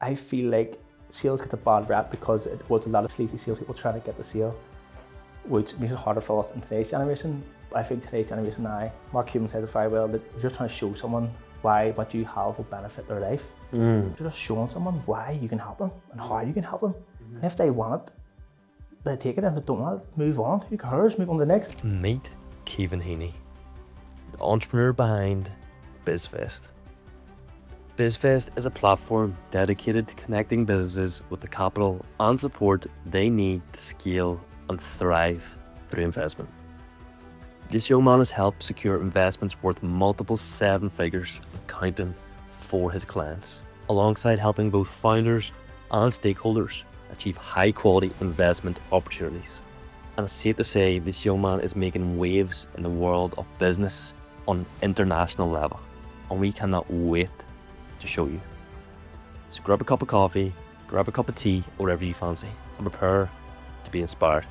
I feel like sales gets a bad rap because it was a lot of sleazy salespeople trying to get the sale, which makes it harder for us in today's generation. I think today's generation now, Mark Cuban said it very well, that you're just trying to show someone why what you have will benefit their life. You're just showing someone why you can help them and how you can help them. And if they want it, they take it. If they don't want it, move on. Who cares? Move on to the next. Meet Caoimhin Heaney, the entrepreneur behind Biz Vest. Biz Vest is a platform dedicated to connecting businesses with the capital and support they need to scale and thrive through investment. This young man has helped secure investments worth multiple seven figures and counting for his clients, alongside helping both founders and stakeholders achieve high quality investment opportunities. And it's safe to say this young man is making waves in the world of business on an international level, and we cannot wait to show you. So grab a cup of coffee, grab a cup of tea, whatever you fancy, and prepare to be inspired,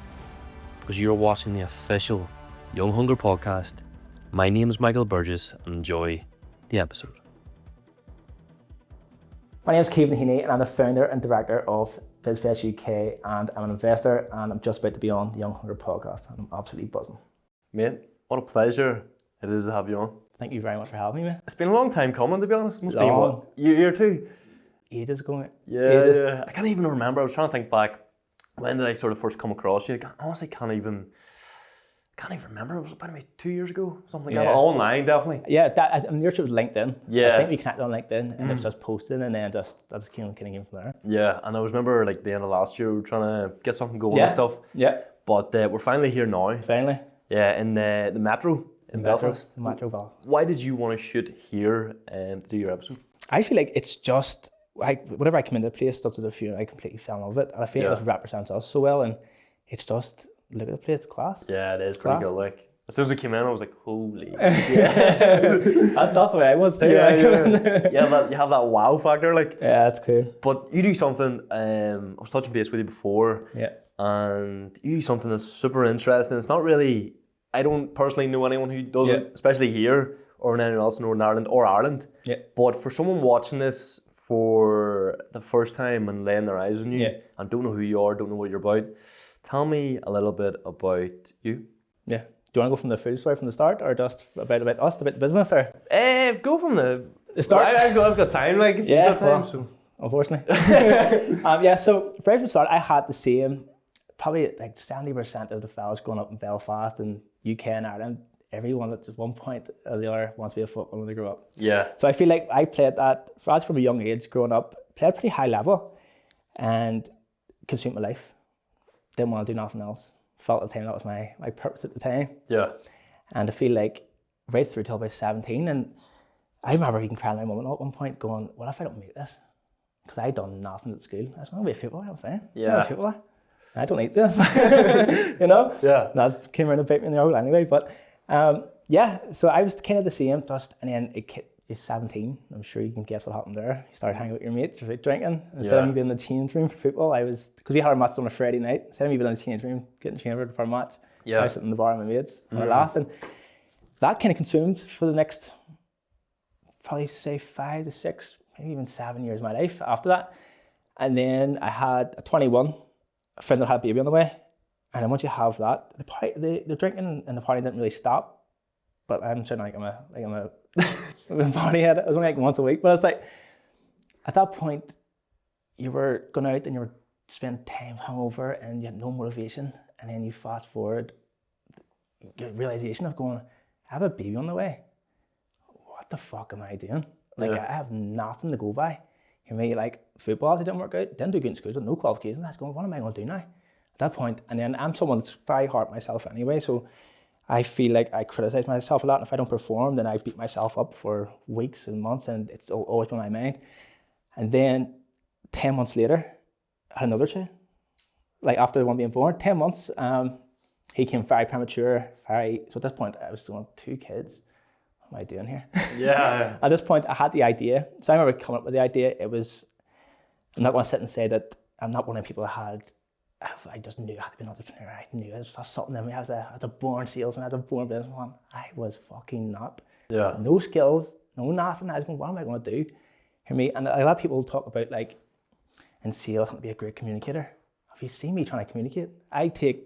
because you're watching the official Young Hunger podcast. My name is Michael Burgess, and enjoy the episode. My name is Caoimhin Heaney and I'm the founder and director of Biz Vest UK, and I'm an investor, and I'm just about to be on the Young Hunger podcast, and I'm absolutely buzzing. Mate, what a pleasure it is to have you on. Thank you very much for having me, mate. It's been a long time coming, to be honest. Must be Long. what, year or two? Ages ago, mate. Yeah. I can't even remember. I was trying to think back. When did I sort of first come across you? I honestly can't even remember. It was about maybe 2 years ago, something like that. Online, definitely. Yeah, I'm near to LinkedIn. Yeah. I think we connected on LinkedIn, and it was just posting, and then that just came from there. Yeah, and I remember like the end of last year, we were trying to get something going and stuff. Yeah. But we're finally here now. Finally. Yeah, in the Metro in Belfast. The Metro Belfast. Why did you want to shoot here to do your episode? I feel like it's just, whenever I come into the place, that's the feeling I completely fell in love with it. And I feel like it just represents us so well, and it's just, look at the place, it's class. Yeah, it is pretty good. Like, as soon as I came in, I was like, holy. That's the way I was too. Yeah. You have that wow factor, like. Yeah, that's cool. But you do something, I was touching base with you before, yeah, and you do something that's super interesting. It's not really, I don't personally know anyone who does it, especially here or in anyone else in Northern Ireland or Ireland. Yeah. But for someone watching this for the first time and laying their eyes on you and don't know who you are, don't know what you're about, tell me a little bit about you. Yeah. Do you want to go from the full story from the start, or just about us, about the business, or? Go from the start. I've got time, like. Yeah, got time, so. Unfortunately. So right from the start, I had the same, probably like 70% of the fellas growing up in Belfast and UK and Ireland, everyone at one point or the other wants to be a footballer when they grow up. Yeah. So I feel like I played that, from a young age, growing up, played pretty high level and consumed my life. Didn't want to do nothing else. Felt at the time that was my purpose at the time. Yeah. And I feel like right through till about 17, and I remember even crying my mum at one point going, what if I don't make this? Because I'd done nothing at school. I was going to be a footballer, I'm fine. Yeah. I'm a footballer. I don't need this. You know? Yeah. And that came around to bite me in the old anyway. But so I was kind of the same, and then you're 17, I'm sure you can guess what happened there. You started hanging out with your mates, you're drinking. Instead of me being in the change room for football, because we had our match on a Friday night, instead of me being in the change room, getting changed for a match, I was sitting in the bar with my mates, and we're laughing. That kind of consumed for the next, probably say 5 to 6, maybe even 7 years of my life after that. And then I had a 21, a friend that had a baby on the way. And then once you have that, the drinking and the party didn't really stop. But I'm sounding like I'm a party head. It was only like once a week, but it's like, at that point, you were going out and you were spending time hungover and you had no motivation. And then you fast forward, the realization of going, I have a baby on the way. What the fuck am I doing? Like, I have nothing to go by. You know, like football, it didn't work out, didn't do good in school, no qualifications. I was going, what am I going to do now? At that point, and then I'm someone that's very hard myself anyway, so I feel like I criticize myself a lot, and if I don't perform, then I beat myself up for weeks and months, and it's always on my mind. And then 10 months later, I had another child. Like after the one being born, 10 months, he came very premature, so at this point, I was still on 2 kids. What am I doing here? Yeah. At this point, I had the idea. So I remember coming up with the idea. I'm not going to sit and say that I'm not one of the people that I just knew I had to be an entrepreneur. I knew it was something in me. I was a born salesman, I was a born businessman. I was fucking not. Yeah. No skills, no nothing. I was going, what am I going to do? Hear me? And a lot of people talk about like in sales, I want to be a great communicator. If you see me trying to communicate, I take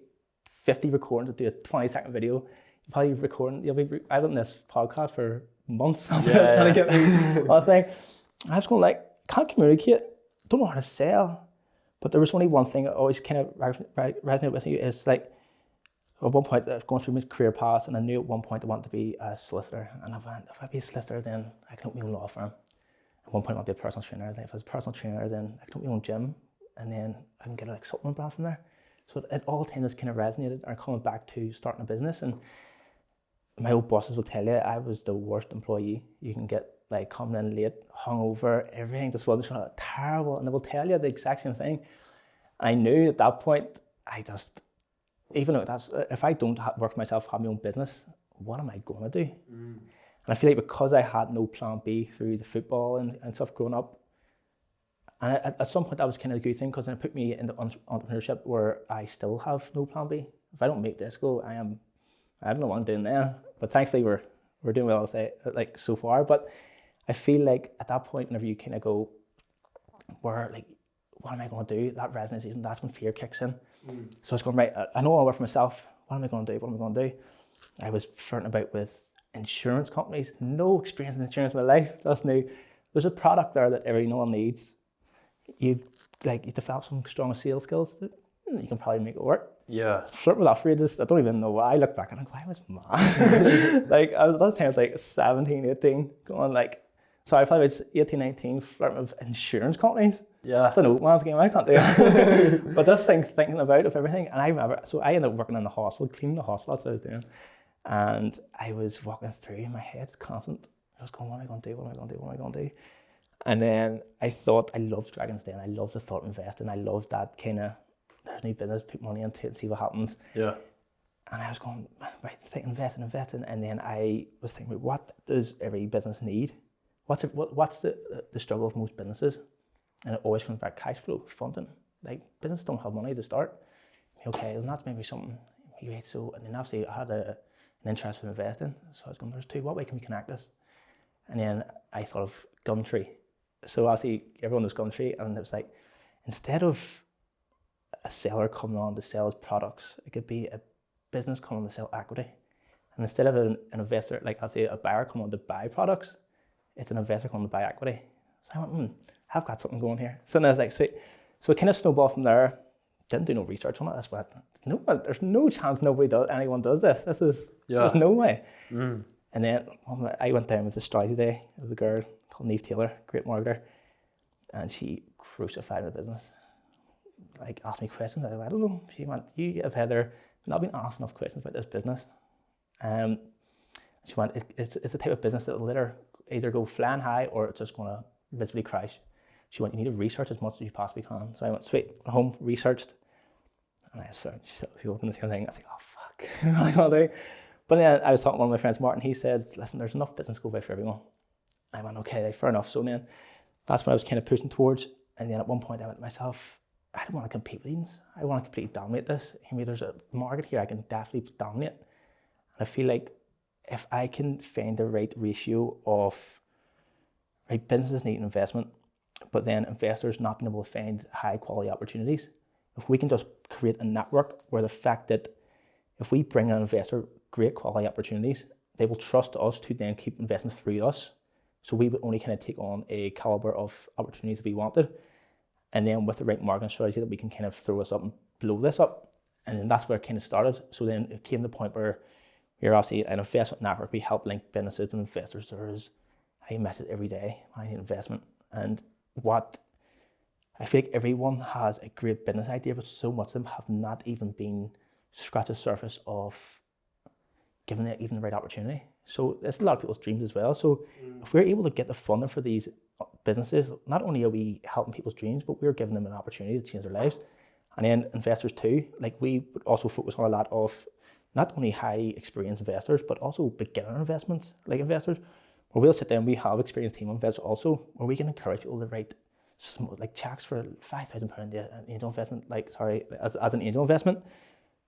50 recordings to do a 20-second video. You'll probably recording, I've done this podcast for months trying to get me on a thing. I was going like, can't communicate, don't know how to sell. But there was only one thing that always kind of resonated with me is like, at one point I was going through my career path and I knew at one point I wanted to be a solicitor. And I went, if I be a solicitor, then I can open my own law firm. At one point I want to be a personal trainer. I was like, if I was a personal trainer, then I can open my own gym and then I can get a like supplement brand from there. So at all times kind of resonated or coming back to starting a business. And my old bosses will tell you I was the worst employee you can get, like coming in late, hungover, everything just was terrible. And they will tell you the exact same thing. I knew at that point, even though if I don't work for myself, have my own business, what am I going to do? And I feel like because I had no plan B through the football and stuff growing up, and at some point that was kind of a good thing because it put me into entrepreneurship where I still have no plan B. If I don't make this go, I don't know what I'm doing there. But thankfully we're doing well, I'll say, like so far. But I feel like at that point, whenever you kind of go, where like, what am I going to do? That resonance season, that's when fear kicks in. So I was going, right, I know I work for myself. What am I going to do? What am I going to do? I was flirting about with insurance companies. No experience in insurance in my life. Just knew there's a product there that everyone needs. You develop some strong sales skills that you can probably make it work. Yeah. Flirt with that for ages. I don't even know why. I look back and I'm like, I was mad. Like I was at that time, I was like 17, 18, going like, sorry, I probably was 18, 19, flirting with insurance companies. Yeah. It's an old man's game, I can't do it. But this thing, thinking about of everything, and I remember, so I ended up working in the hospital, cleaning the hospital, that's what I was doing. And I was walking through, in my head's constant. I was going, what am I going to do? What am I going to do? What am I going to do? And then I thought, I loved Dragon's Den. I loved the thought of investing. I loved that kind of, there's no business, put money into it and see what happens. Yeah. And I was going, right, investing. And then I was thinking, what does every business need? What's the struggle of most businesses? And it always comes back, cash flow, funding. Like businesses don't have money to start. Okay, and that's maybe something. So, and then obviously I had an interest in investing. So I was going, there's two, what way can we connect this? And then I thought of Gumtree. So obviously everyone knows Gumtree, and it was like, instead of a seller coming on to sell his products, it could be a business coming to sell equity. And instead of an investor, like I'll say a buyer coming on to buy products, it's an investor coming to buy equity. So I went, I've got something going here. So then I was like, sweet. So it kind of snowballed from there. Didn't do no research on it. That's what, there's no chance anyone does this. There's no way. And then I went down with the strategy day of the girl called Neve Taylor, great marketer, and she crucified the business. Like asked me questions. I don't know. She went, you have Heather not been asked enough questions about this business. She went, it's the type of business that will either go flying high or it's just going to visibly crash. She went, you need to research as much as you possibly can. So I went, sweet, went home, researched, and I just found she said, if you open the same thing, I was like, oh fuck, what am I gonna do? But then I was talking to one of my friends, Martin, he said, listen, there's enough business to go by for everyone. I went, okay, fair enough. So then that's what I was kind of pushing towards. And then at one point I went to myself, I don't want to compete with these. I want to completely dominate this. I mean, there's a market here I can definitely dominate. And I feel like if I can find the right ratio of right businesses need investment, but then investors not being able to find high quality opportunities, if we can just create a network where the fact that if we bring an investor great quality opportunities, they will trust us to then keep investing through us. So we would only kind of take on a caliber of opportunities that we wanted. And then with the right marketing strategy that we can kind of throw us up and blow this up. And then that's where it kind of started. So then it came to the point where we're obviously an investment network. We help link businesses with investors. I message every day, I need investment. And what I feel like everyone has a great business idea, but so much of them have not even been scratched the surface of giving it even the right opportunity. So there's a lot of people's dreams as well. So if we're able to get the funding for these businesses, not only are we helping people's dreams, but we're giving them an opportunity to change their lives. And then investors too, like we would also focus on a lot of not only high experienced investors, but also beginner investors, where we'll sit down, we have experienced team investors also, where we can encourage people to write like checks for £5,000 an angel investment, as an angel investment,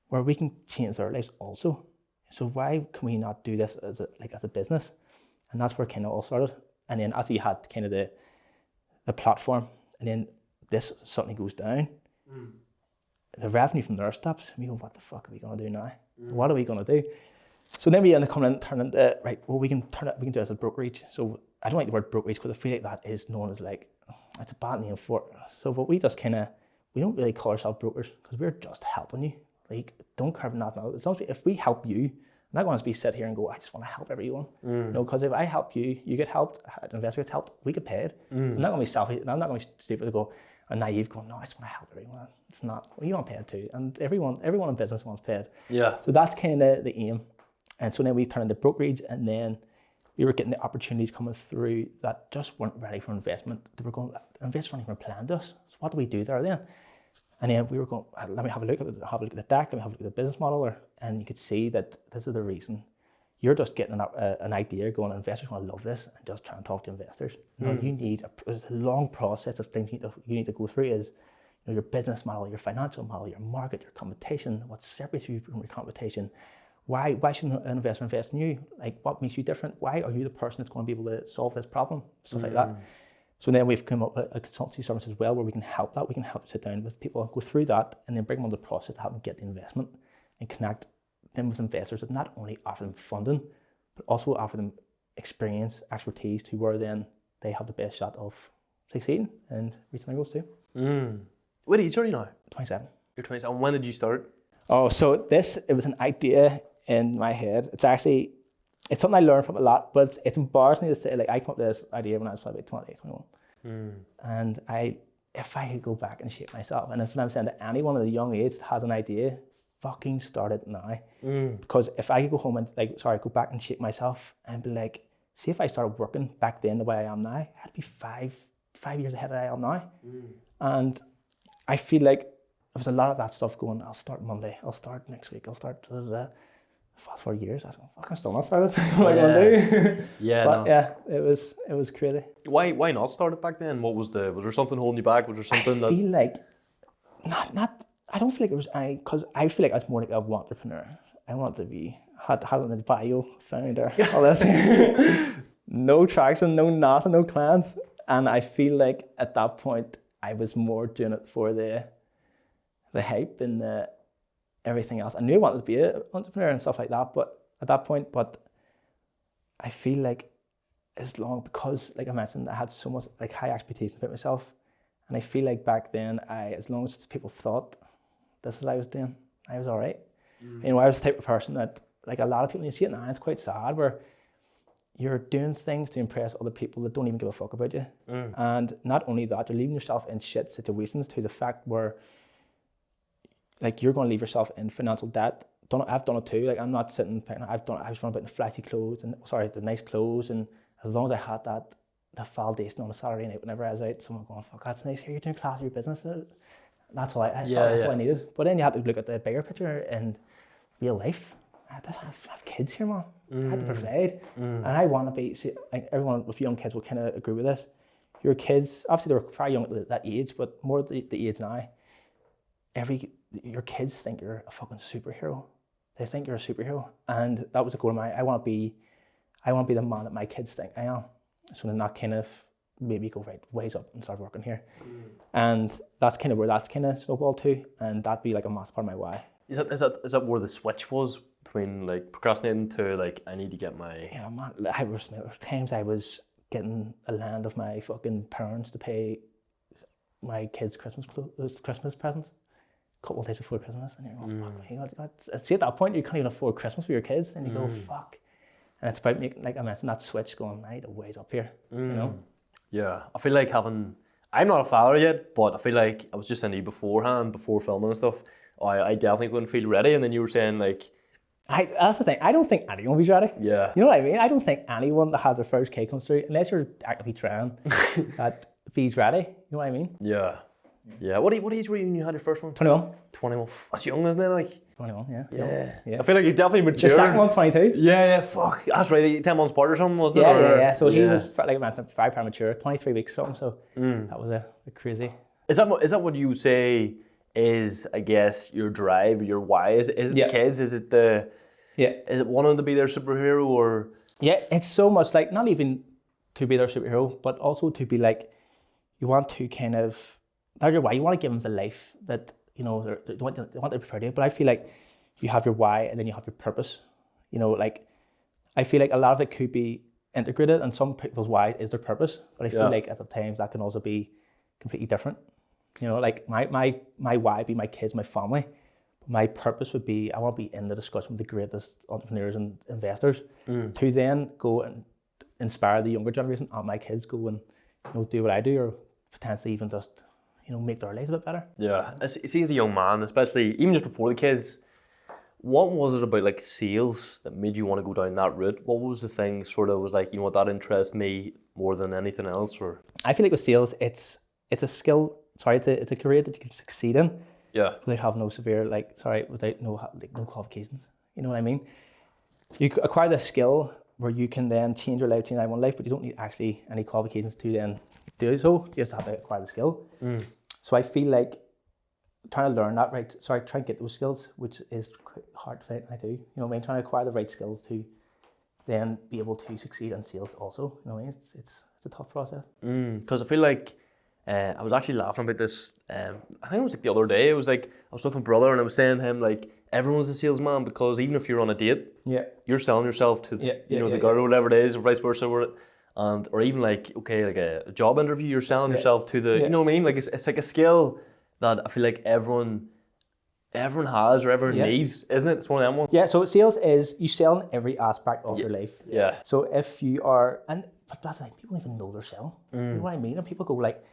where we can change their lives also. So why can we not do this as a business? And that's where it kind of all started. And then as you had kind of the platform, and then this suddenly goes down, the revenue from there stops. And we go, what the fuck are we gonna do now? What are we gonna do? So then we end up coming in and turning into, right, well, we can do it as a brokerage. So I don't like the word brokerage because I feel like that is known as like, it's a bad name for it. So but we just kind of, we don't really call ourselves brokers because we're just helping you. Like, don't care about nothing else. As long as if we help you, I'm not going to be sit here and go, I just want to help everyone. No, because if I help you, you get helped, an investor gets helped, we get paid. I'm not going to be selfish, I'm not going to be stupid to go, and naive going, no, I just want to help everyone. It's not, well, you want paid too. And everyone in business wants paid. Yeah. So that's kind of the aim. And so then we turned into brokerage, and then we were getting the opportunities coming through that just weren't ready for investment. They were going, investors weren't even planned us. So what do we do there then? And then we were going, let me have a look at the deck, let me have a look at the business model, and you could see that this is the reason. You're just getting an idea going, investors want to love this, and just try and talk to investors. You know, you need there's a long process of things you need to go through is, you know, your business model, your financial model, your market, your competition, what separates you from your competition. Why should an investor invest in you? Like, what makes you different? Why are you the person that's going to be able to solve this problem? Stuff like that. So then we've come up with a consultancy service as well where we can help that. We can help sit down with people, go through that, and then bring them on the process to help them get the investment and connect them with investors that not only offer them funding, but also offer them experience, expertise to where then they have the best shot of succeeding and reaching their goals too. What age are you now? 27. You're 27. And when did you start? Oh, so it was an idea in my head. It's something I learned from a lot, but it's embarrassing to say, like, I came up with this idea when I was probably 20, 21. And if I could go back and shape myself, and that's what I'm saying to anyone at a young age that has an idea, fucking start it now. Because if I could go home and go back and shape myself and be like, see if I started working back then the way I am now, I'd be five years ahead of I am now. And I feel like there's a lot of that stuff going, I'll start Monday, I'll start next week, I'll start fast forward years. I was going, fuck, I'm still not started. What am I going to do? Yeah, it was crazy. Why not start it back then? Was there something holding you back? Was there something I feel like I don't feel like it was because I feel like I was more like a entrepreneur. I wanted to be had in the bio founder, all this. No traction, no nothing, no clients. And I feel like at that point I was more doing it for the hype and the everything else. I knew I wanted to be an entrepreneur and stuff like that, but at that point, I feel like because like I mentioned, I had so much like high expectations about myself, and I feel like back then, as long as people thought this is what I was doing, I was all right. You know, I was the type of person that, like a lot of people, when you see it now, it's quite sad, where you're doing things to impress other people that don't even give a fuck about you. And not only that, you're leaving yourself in shit situations to the fact where like you're going to leave yourself in financial debt. I've done it too. Like I'm not sitting. I was running about the flashy clothes the nice clothes, and as long as I had the validation on a Saturday night whenever I was out, someone going, "Fuck, that's nice. Here you're doing class of your business." That's all I thought. That's all I needed. But then you have to look at the bigger picture and real life. I have kids here, man. I had to provide, and I want to be. See, like everyone with young kids will kind of agree with this. Your kids, obviously, they're very young at that age, but more the age now. Your kids think you're a fucking superhero. They think you're a superhero, and that was a goal of mine. I want to be the man that my kids think I am. So then that kind of made me go right ways up and start working here, and that's kind of where that's kind of snowballed to, and that'd be like a massive part of my why. Is that where the switch was between like procrastinating to like I need to get my man? There were times I was getting a land of my fucking parents to pay my kids' Christmas presents. Couple of days before Christmas, and you're going, see at that point you can't even afford Christmas for your kids, and you go, fuck. And it's about making, like I mentioned, that switch going, I need a ways up here, you know? Yeah, I feel like I'm not a father yet, but I feel like I was just saying to you beforehand, before filming and stuff, I definitely wouldn't feel ready, and then you were saying like, that's the thing, I don't think anyone will be ready. Yeah. You know what I mean? I don't think anyone that has their first kid comes through, unless you're actively trying, that be's ready, you know what I mean? Yeah. Yeah, what age were you when you had your first one? 21. 21. That's young, isn't it? Like 21, yeah. I feel like you definitely matured. The second one, 22. Yeah, fuck. That's right, 10 months apart or something, wasn't it? Yeah. So he was, like I mentioned, very premature, 23 weeks or something, so that was a crazy. Is that what you would say is, I guess, your drive, your why? Is it the kids? Is it is it wanting to be their superhero or? Yeah, it's so much like, not even to be their superhero, but also to be like, you want to kind of that's your why. You want to give them the life that, you know, they want to be proud of you. But I feel like you have your why and then you have your purpose. You know, like, I feel like a lot of it could be integrated, and some people's why is their purpose. But I feel like at the times that can also be completely different. You know, like my why would be my kids, my family. My purpose would be, I want to be in the discussion with the greatest entrepreneurs and investors to then go and inspire the younger generation, and my kids go and, you know, do what I do, or potentially even just, you know, make their lives a bit better. Yeah, see, as a young man, especially even just before the kids, what was it about like sales that made you want to go down that route? What was the thing sort of was like, you know what, that interests me more than anything else? Or I feel like with sales, it's a skill. Sorry, it's a career that you can succeed in. Yeah. Without having no severe, without no qualifications. You know what I mean? You acquire the skill where you can then change your life, change everyone's life, but you don't need actually any qualifications to then do so. You just have to acquire the skill. So I feel like trying to learn that trying to get those skills, which is quite hard to find. I do. You know what I mean? Trying to acquire the right skills to then be able to succeed in sales also. You know what I mean? It's a tough process. Because I feel like I was actually laughing about this. I think it was like the other day. It was like I was with my brother and I was saying to him like, everyone's a salesman, because even if you're on a date, you're selling yourself to the girl or whatever it is, or vice versa, or even like a job interview, you're selling yourself to the you know what I mean? Like it's like a skill that I feel like everyone has or everyone needs, isn't it? It's one of them ones. Yeah. So sales is you sell in every aspect of your life. Yeah. So if you are, but that's like people don't even know they're selling. You know what I mean? And people go like,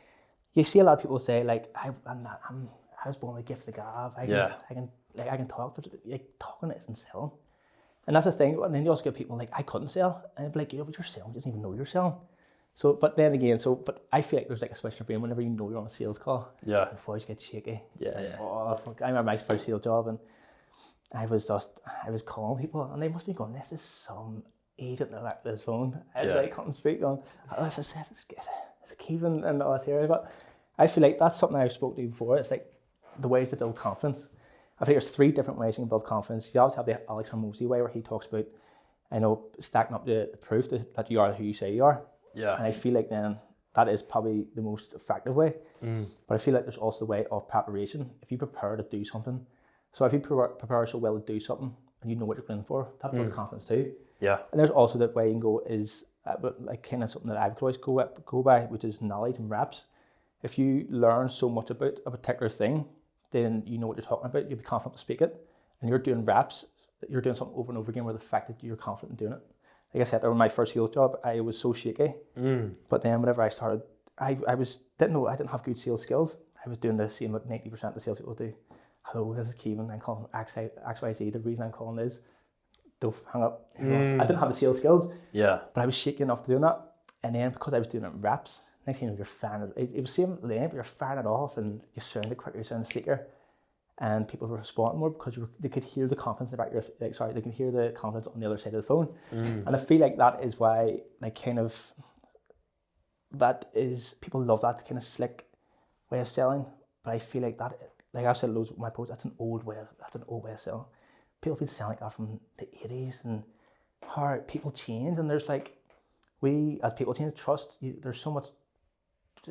you see a lot of people say like, I was born with a gift of the gab. I can talk, but like talking isn't selling. And that's the thing. And then you also get people like, I couldn't sell, and they'd be like, but you're selling. You don't even know you're selling. So, but then again, but I feel like there's like a switch in your brain whenever you know you're on a sales call. Yeah. Your voice gets shaky. Yeah. Oh, fuck. I remember my first sales job, and I was calling people, and they must be going, this is some agent that this phone. I was like, can't speak on. This is Caoimhin and all this here. But I feel like that's something I've spoken to before. It's like the ways to build confidence. I think there's 3 different ways you can build confidence. You always have the Alex Hormozy way, where he talks about, stacking up the proof that you are who you say you are. Yeah. And I feel like then that is probably the most effective way. But I feel like there's also the way of preparation. If you prepare to do something, so if you prepare so well to do something and you know what you're going for, that builds confidence too. Yeah. And there's also that way you can go is like kind of something that I would always go by, which is knowledge and reps. If you learn so much about a particular thing, then you know what you're talking about. You'll be confident to speak it, and you're doing reps. You're doing something over and over again, where the fact that you're confident in doing it. Like I said, over my first sales job, I was so shaky. But then whenever I started, I didn't have good sales skills. I was doing the same what 90% of the sales people do. Hello, this is Caoimhin. I'm calling XYZ. The reason I'm calling is, don't hang up. I didn't have the sales skills. Yeah. But I was shaky enough to doing that. And then because I was doing it in reps, next thing you know, you're firing it. It was the same lane, but you're firing it off, and you sounded quicker, you sounded sleeker. And people were responding more because they could hear the confidence about they could hear the confidence on the other side of the phone. And I feel like that is why, people love that kind of slick way of selling. But I feel like that, like I've said loads of my posts, that's an old way of selling. People have been selling like that from the 80s, and how people change, and there's like, as people change, trust, there's so much,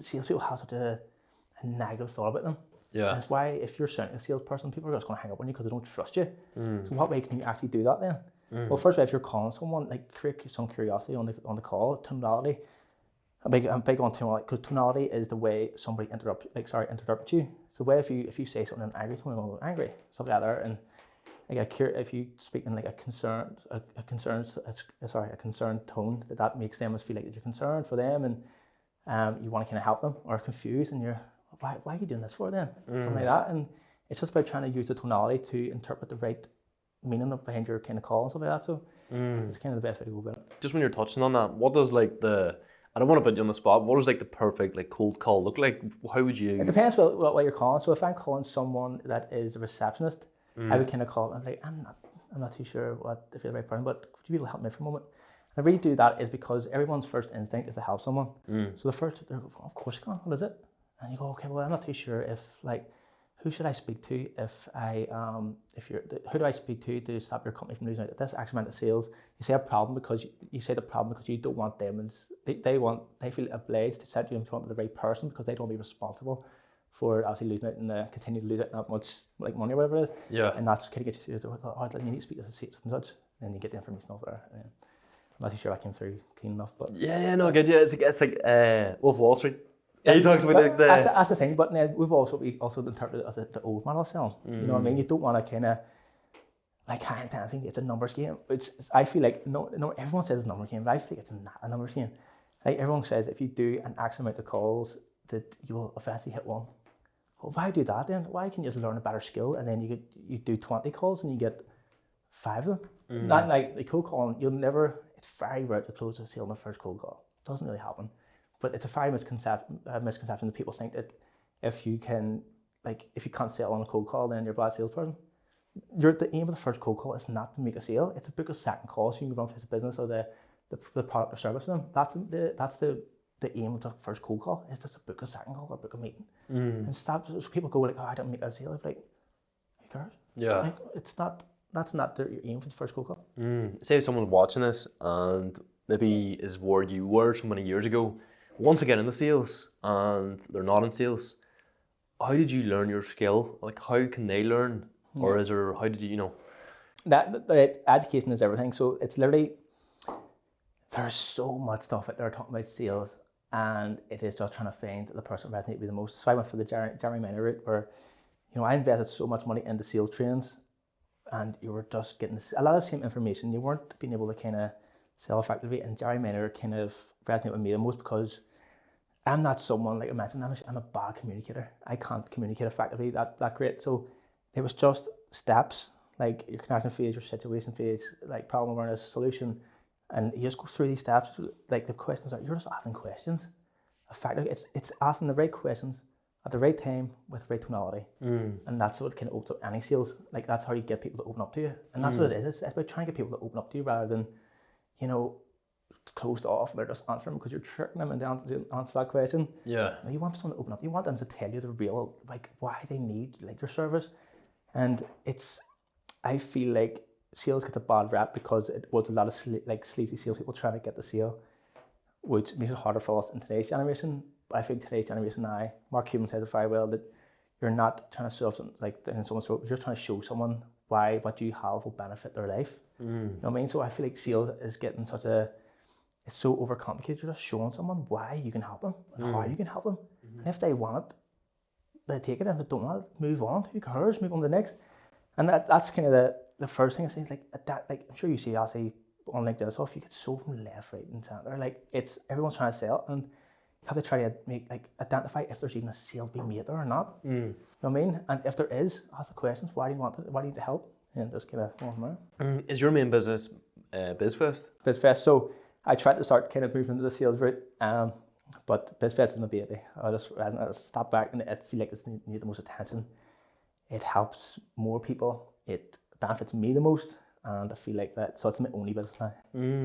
salespeople have such a negative thought about them. Yeah. And that's why if you're selling a salesperson, people are just going to hang up on you because they don't trust you. So what way can you actually do that then? Well, first of all, if you're calling someone, like create some curiosity on the call. Tonality. I'm big on tonality, because tonality is the way somebody interrupts you. It's the way if you say something angry, someone will go angry, something like that. And like if you speak in like a concerned tone, that makes them feel like you're concerned for them, and you want to kind of help them, or confused, and you're, why are you doing this for then? Something like that. And it's just about trying to use the tonality to interpret the right meaning behind your kind of call and stuff like that. So it's kind of the best way to go about it. Just when you're touching on that, what does like I don't want to put you on the spot, what does like the perfect like cold call look like? How would you? It depends what you're calling. So if I'm calling someone that is a receptionist, I would kind of call them like, I'm not too sure if you're the right person, but could you be able to help me for a moment? And the reason you do that is because everyone's first instinct is to help someone. So of course you can, what is it? And you go, okay, well, I'm not too sure if who should I speak to who do I speak to stop your company from losing out? This actually meant the sales. You say the problem because you don't want them, and they feel obliged to set you in front of the right person because they don't want to be responsible for obviously losing out and continue to lose out that much like money or whatever it is. Yeah. And that's kind of get you to you need to speak to the seats and such, and you get the information over there. I'm not too sure I came through clean enough, but Yeah, no, I get you. It's like Wolf of Wall Street. Yeah, he talks about the that's the thing. But then we also interpret it as the old man of selling. You know what I mean? You don't want to kind of like high intensity. It's a numbers game. I feel like no. Everyone says it's a numbers game, but I think it's not a numbers game. Like everyone says, if you do an X amount of calls, that you will eventually hit one. Well, why do that then? Why can't you just learn a better skill and then you do 20 calls and you get 5 of them? Not like the cold calling. It's very rare to close a sale on the first cold call. It doesn't really happen. But it's a very misconception that people think that if you can't sell on a cold call, then you're a bad salesperson. The aim of the first cold call is not to make a sale. It's to book a second call so you can run through the business or the product or service for them. That's the aim of the first cold call, is just to book a second call or book a meeting. And stop. So people go like, oh, I didn't make a sale. I'm like, who cares? Yeah. Like, that's not your aim for the first cold call. Say someone's watching this and maybe is where you were so many years ago, once again in the sales, and they're not in sales. How did you learn your skill? Like, how can they learn? Or how did you That education is everything. So it's literally, there's so much stuff out there talking about sales, and it is just trying to find the person who resonates with you the most. So I went for the Jeremy Minor route, where I invested so much money into sales trains, and you were just getting a lot of the same information. You weren't being able to kind of sell effectively, and Jeremy Minor kind of resonated with me the most because I'm not someone, like I mentioned, I'm a bad communicator. I can't communicate effectively that great. So it was just steps, like your connection phase, your situation phase, like problem awareness, solution, and you just go through these steps. Like the questions you're just asking questions. Effectively, it's asking the right questions at the right time with the right tonality, and that's what kind of opens up any sales. Like that's how you get people to open up to you, and that's what it is. It's about trying to get people to open up to you rather than, closed off. They're just answering because you're tricking them and answer that question. Yeah. No, you want someone to open up. You want them to tell you the real, like, why they need your service. And I feel like sales get a bad rap because it was a lot of sleazy salespeople trying to get the sale, which makes it harder for us in today's generation. But I think today's generation now, Mark Cuban says it very well, that you're not trying to solve something like in someone's throat, you're just trying to show someone why what you have will benefit their life. You know what I mean? So I feel like sales is getting it's so overcomplicated. You're just showing someone why you can help them and how you can help them. And if they want it, they take it. And if they don't want it, move on. Who cares? Move on to the next. And that's kind of the first thing I say. Like I'm sure you see, on LinkedIn and stuff, you get so from left, right, and center. Like everyone's trying to sell, and you have to try to identify if there's even a sale being made there or not. You know what I mean? And if there is, ask the questions. Why do you want it? Why do you need the help? And just kind of go from there. Is your main business Biz Vest? Biz Vest. So I tried to start kind of moving into the sales route, but Biz Vest is my baby. I just step back, and I feel like it's need the most attention. It helps more people. It benefits me the most, and I feel like that. So it's my only business now.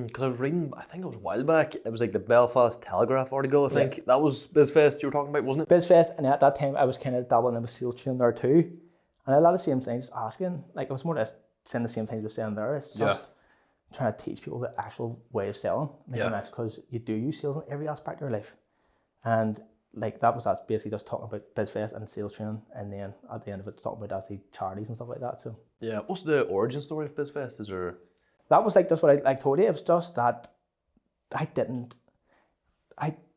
Because I was reading, I think it was a while back, it was like the Belfast Telegraph article, I think. That was Biz Vest you were talking about, wasn't it? Biz Vest, and at that time I was kind of dabbling in with sales training there too. And a lot of the same things, asking, like I was more or less saying the same things you're saying there. It's just trying to teach people the actual way of selling. Because you do use sales in every aspect of your life. And like that's basically just talking about Biz Vest and sales training, and then at the end of it, talking about actually charities and stuff like that. So yeah, what's the origin story of Biz Vest? Is there? That was like just what I told you. It was just that there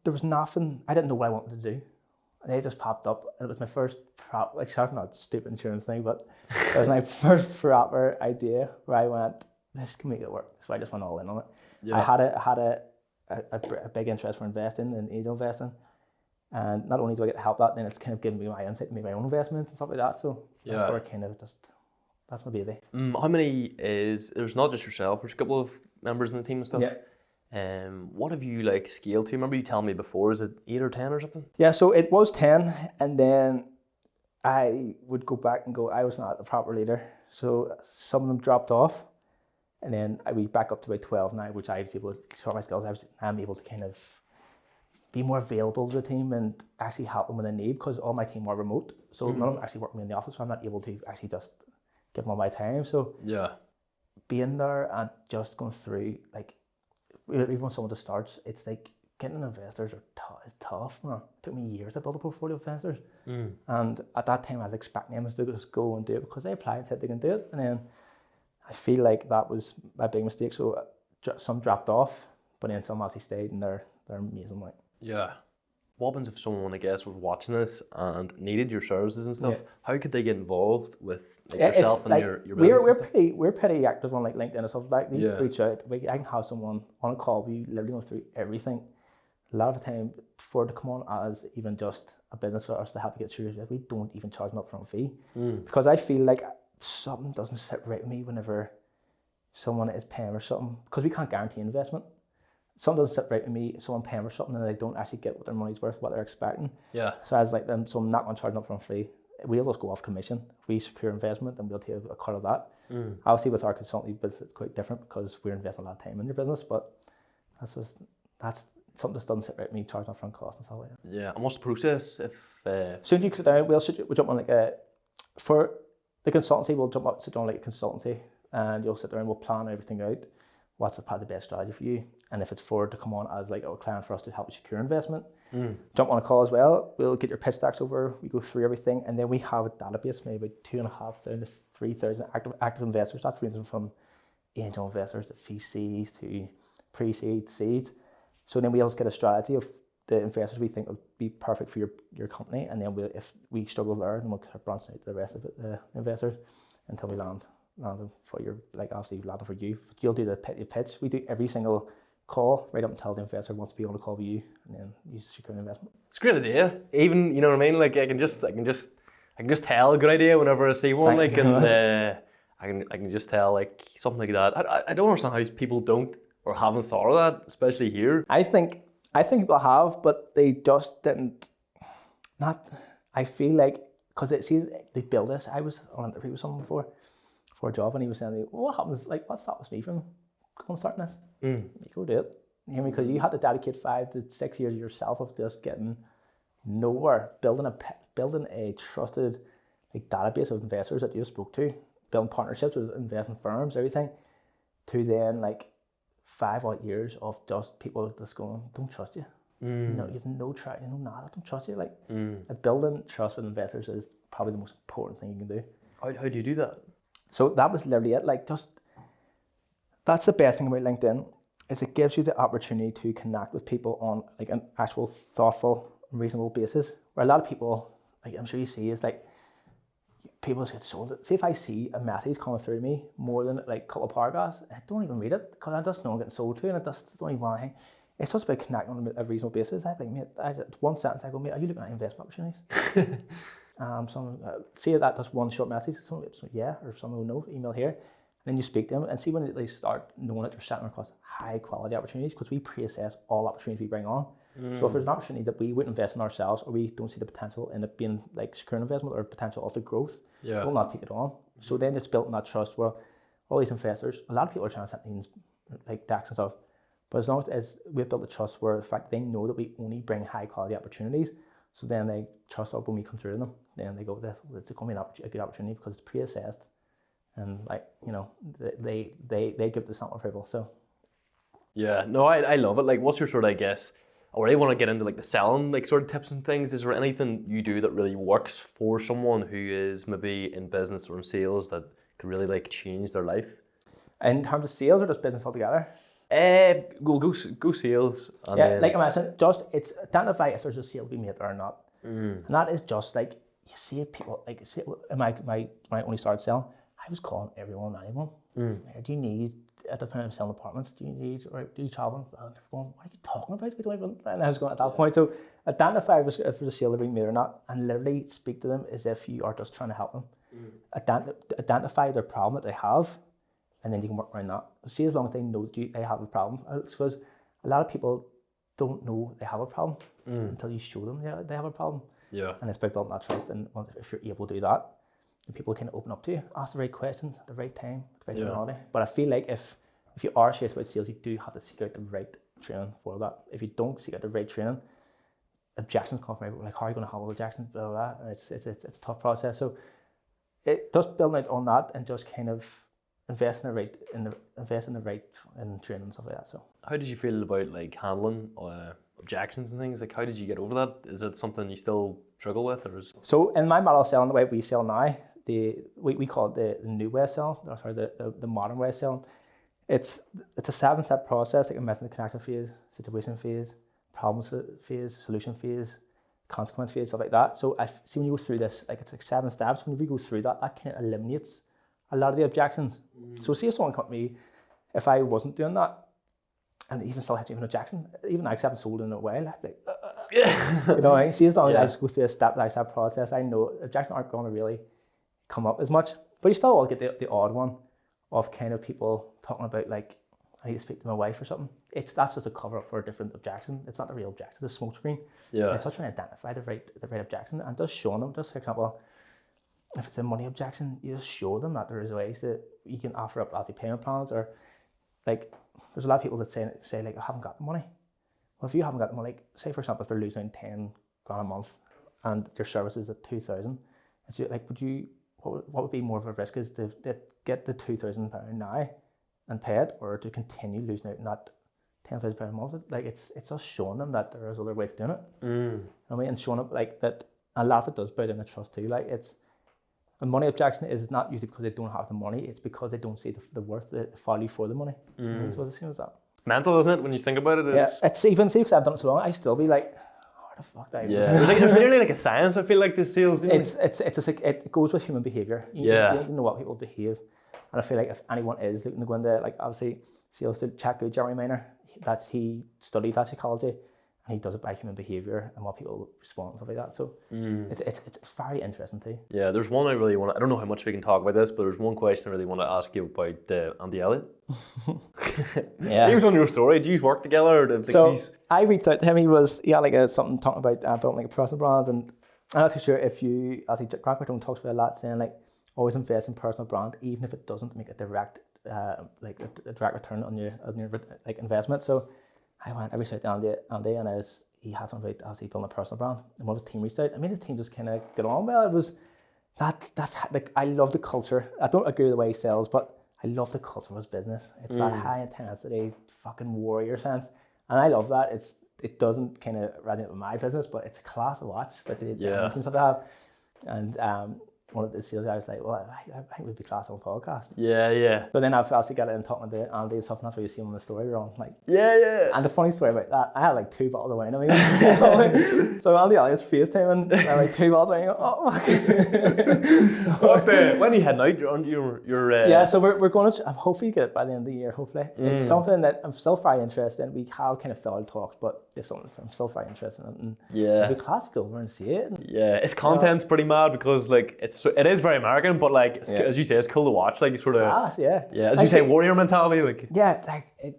was nothing. I didn't know what I wanted to do. They just popped up, and it was my first sorry, not stupid insurance thing, but it was my first proper idea where I went, this can make it work. So I just went all in on it. Yeah. I had a big interest for investing and angel investing. And not only do I get to help that, then it's kind of giving me my insight to make my own investments and stuff like that. So that's where I kind of that's my baby. How many there's not just yourself, there's a couple of members in the team and stuff. Yeah. What have you scaled to? Remember you telling me before, is it 8 or 10 or something? Yeah, so it was 10, and then I would go back and go, I was not the proper leader. So some of them dropped off, and then I went back up to about 12 now, which I was able to sort my skills. I'm able to kind of be more available to the team and actually help them when they need, because all my team are remote. So none of them actually work with me in the office, so I'm not able to actually just give them all my time. So being there and just going through, even when someone just starts, it's like getting investors is tough, man. It took me years to build a portfolio of investors. And at that time, I was expecting them to just go and do it because they applied and said they can do it. And then I feel like that was my big mistake. So some dropped off, but then some actually stayed, and they're amazing. Like, yeah. What happens if someone, I guess, was watching this and needed your services and stuff? How could they get involved with yourself and your business? We're pretty active on like LinkedIn and stuff like that. You reach out. I can have someone on a call with you, literally go through everything. A lot of the time, for it to come on as even just a business for us to help you get through it, we don't even charge an upfront fee. Because I feel like something doesn't sit right with me whenever someone is paying for something, because we can't guarantee investment. Something doesn't sit right with me, someone paying for something and they don't actually get what their money's worth, what they're expecting. Yeah. So I was like, so I'm not going to charge an upfront fee. We'll just go off commission. If we secure investment, then we'll take a cut of that. Obviously with our consultancy business, it's quite different because we're investing a lot of time in your business, but that's something that doesn't sit right with me, charging upfront costs and stuff like that. Yeah, and what's the process if... As soon as you sit down, we'll jump on like for the consultancy, we'll sit down like a consultancy, and you'll sit there and we'll plan everything out. What's the best strategy for you? And if it's forward to come on as like a client for us to help you secure investment, jump on a call as well. We'll get your pitch decks over, we go through everything, and then we have a database, maybe about 2,500 to 3,000 active investors. That's ranging from angel investors to VCs to pre-seed, seeds. So then we'll just get a strategy of the investors we think will be perfect for your company, and then if we struggle there, then we'll branch out to the rest of the investors until we land for your, like obviously land for you. But you'll do the pitch. We do every single call right up until the investor wants to be on the call with you, and then you secure an investment. It's a great idea. Even, you know what I mean? Like I can just tell a good idea whenever I see one. Like, and I can just tell like something like that. I don't understand how people don't or haven't thought of that, especially here. I think people have, but they just didn't. I feel like because they build this. I was on an interview with someone before for a job, and he was saying to me, well, what happens? Like, what stops me from going starting this? You go do it. You know, because you had to dedicate 5 to 6 years yourself of just getting nowhere, building a trusted like database of investors that you spoke to, building partnerships with investment firms, everything, to then like 5 odd years of just people just going, don't trust you. No, you have no try, nada, don't trust you. Like building trust with investors is probably the most important thing you can do. How do you do that? So that was literally it. Like, that's the best thing about LinkedIn, is it gives you the opportunity to connect with people on like an actual thoughtful, reasonable basis. Where a lot of people, like I'm sure you see, is like people just get sold it. See, if I see a message coming through me more than like a couple of paragraphs, I don't even read it because I just know I'm getting sold to, and I just don't even want to hang. It's just about connecting on a reasonable basis. I think, mate, one sentence I go, mate, are you looking at investment opportunities? See that just one short message, so yeah, or someone will know, email here, and then you speak to them and see when they start knowing that they're setting across high quality opportunities, because we pre-assess all opportunities we bring on. So if there's an opportunity that we wouldn't invest in ourselves, or we don't see the potential in it being like securing investment or potential of the growth, we'll not take it on. So then it's built on that trust where all these investors, a lot of people are trying to set things like decks and stuff, but as long as we've built the trust where the fact they know that we only bring high quality opportunities, so then they trust us when we come through them. Then they go, it's going to be a good opportunity because it's pre-assessed, and like, you know, they give the sample approval. So yeah, no, I love it. Like, what's your sort of, I guess, I really want to get into like the selling like sort of tips and things. Is there anything you do that really works for someone who is maybe in business or in sales that could really like change their life? In terms of sales or just business altogether? Go sales. And yeah, then... like I mentioned, just it's identify if there's a sale to be made or not. And that is just like, you see people, like see, when I only started selling, I was calling everyone and anyone. Do you need, at the time I'm selling apartments, do you travel? And they're going, what are you talking about? We don't even, and I was going at that point. So identify if there's a sale to be made or not, and literally speak to them as if you are just trying to help them. Identify their problem that they have, and then you can work around that. See, as long as they know that they have a problem. It's because a lot of people don't know they have a problem until you show them they have a problem. Yeah. And it's about building that trust, and if you're able to do that, then people can open up to you, ask the right questions at the right time, the right terminology. But I feel like if you are serious about sales, you do have to seek out the right training for that. If you don't seek out the right training, objections come from everyone, like, how are you going to handle objections, blah, blah, blah. And it's a tough process. So it just building out on that, and just kind of invest in the right training and stuff like that. So how did you feel about like handling objections and things? Like, how did you get over that? Is it something you still struggle with, or is... So in my model of selling, the way we sell now, we call it the new way of selling, or sorry, the modern way of selling. It's a 7-step process, like a message connection phase, situation phase, problem phase, solution phase, consequence phase, stuff like that. So I see when you go through this, like it's like 7 steps. When we go through that, that kind of eliminates a lot of the objections. So see if someone come to me, if I wasn't doing that, and even still had an objection, even I haven't sold in a while, I'd be like, you know, I see as long as I just go through a step-by-step process, I know objections aren't going to really come up as much, but you still will get the odd one of kind of people talking about like, I need to speak to my wife or something. That's just a cover up for a different objection. It's not the real objection, it's a smoke screen. Yeah. It's just trying to identify the right objection and just showing them, just for example, if it's a money objection, you just show them that there is ways that you can offer up lousy payment plans, or like there's a lot of people that say like, I haven't got the money. Well, if you haven't got the money, like, say for example, if they're losing 10 grand a month and your service is at 2,000, it's like, what would be more of a risk is to get the £2,000 now and pay it, or to continue losing out on that £10,000 a month? Like it's just showing them that there is other ways of doing it. I mean, and showing them like that a lot of it does build in the trust too. Like a money objection is not usually because they don't have the money, it's because they don't see the worth, the value for the money. So it's the same as that. Mental, isn't it, when you think about it? It's even, see, because I've done it so long, I still be like, how the fuck did I there's literally like a science, I feel like, the sales. It goes with human behaviour. You know what people behave. And I feel like if anyone is looking to go into, like, obviously, sales to check out Jeremy Minor, that he studied that psychology, and he does it by human behaviour and what people respond and stuff like that. So it's very interesting too. Yeah, there's one I really want to, I don't know how much we can talk about this, but there's one question I really want to ask you about Andy Elliott. He was on your story. Do you work together? Or I reached out to him. He had like something talking about building like a personal brand, and I'm not too sure if you, as Grant Cardone talks about a lot, saying like always invest in personal brand, even if it doesn't make a direct a direct return on your like investment. So I reached out to Andy, and he had something about obviously building a personal brand, and when his team reached out, I mean his team just kind of got on well. It was that like, I love the culture. I don't agree with the way he sells, but I love the culture of his business. It's that high intensity fucking warrior sense, and I love that. It doesn't kind of resonate with my business, but it's a class to watch. Like the engines that they have, and one of the sales guys was like, well, I think we'd be class on a podcast. Yeah. But then I've actually got it in talking to Andy and stuff, and that's where you see him on the story we're on. Like, And the funny story about that, I had like 2 bottles of wine. I mean, so Andy Elliott's FaceTiming, and I had like 2 bottles of wine. When are you heading out? You're so we're going to hopefully get it by the end of the year. Hopefully, it's something that I'm still very interested in. We have kind of failed talks, but it's something I'm still very interested in. And it'd be class to go over and see it. Its content's pretty mad because like it is very American, but like as you say, it's cool to watch. Like sort of class, as you say, warrior mentality. Like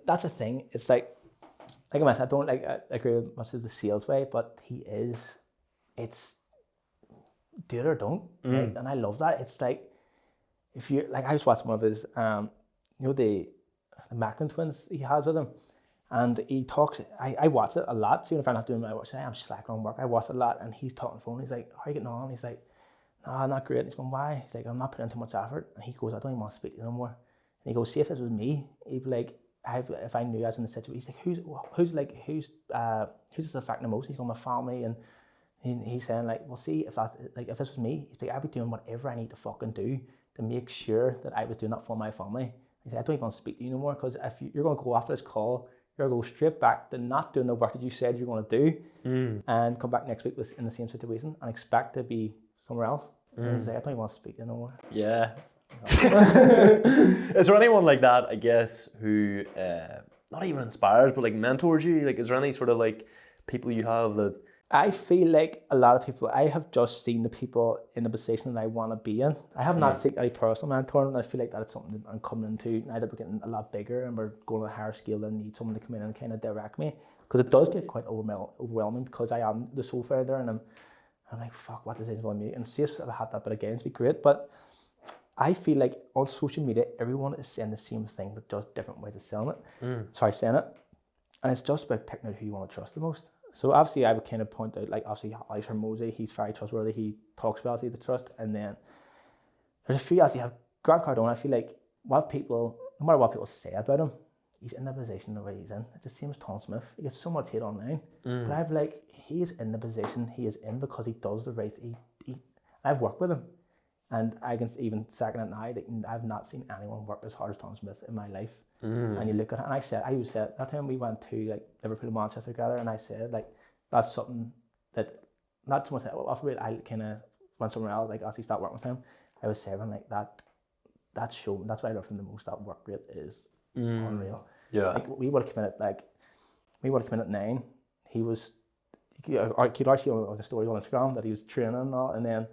that's the thing. It's like I mentioned, I don't agree with much of the sales way, but it's do it or don't, right? And I love that. It's like if you like, I was watching one of his the Macklin twins he has with him, and he talks. I watch it a lot. See, if I'm not doing my work, say I'm slacking on work, I watch it a lot, and he's talking on the phone. He's like, "How are you getting on?" He's like, "No, not great." And he's going, "Why?" He's like, "I'm not putting in too much effort." And he goes, "I don't even want to speak to you no more." And he goes, "See, if this was me, he'd be like, if I knew I was in the situation." He's like, who's this affecting the most? He's going, "My family." And he's saying like, "Well, see, if this was me, he's like, I'd be doing whatever I need to fucking do to make sure that I was doing that for my family." He said, "I don't even want to speak to you no more, because if you're going to go after this call, you're going to go straight back to not doing the work that you said you're going to do, and come back next week in the same situation and expect to be somewhere else." And he's like, "I don't even want to speak to you no more." Yeah. Is there anyone like that, I guess, who not even inspires, but like mentors you? Like, is there any sort of like people you have that? I feel like a lot of people, I have just seen the people in the position that I want to be in. I have not seen any personal mentoring, and I feel like that's something that I'm coming into now that we're getting a lot bigger and we're going to a higher scale and need someone to come in and kind of direct me. Because it does get quite overwhelming because I am the sole founder, and I'm like, fuck, what decisions will I make? And see if I had that bit again, it'd be great. But I feel like on social media, everyone is saying the same thing, but just different ways of saying it. And it's just about picking out who you want to trust the most. So obviously I would kind of point out, like, obviously Alex Hormozy, he's very trustworthy. He talks about the trust. And then there's a few, as you have Grant Cardone, I feel like no matter what people say about him, he's in the position the way he's in. It's the same as Tom Smith. He gets so much hate online. But I've like, he is in the position he is in because he does the right thing. I've worked with him. And I can even second it now, like, I've not seen anyone work as hard as Tom Smith in my life. And you look at it, and I always said, that time we went to like Liverpool and Manchester together, and I said, like, that's something that, not so much that, well, after I kind of went somewhere else, like, actually start working with him, I was saying, like, that's shown, that's what I love from the most, that work rate is unreal. Yeah. Like, we would have come in at 9, he was, you could actually on the stories on Instagram that he was training and all, and then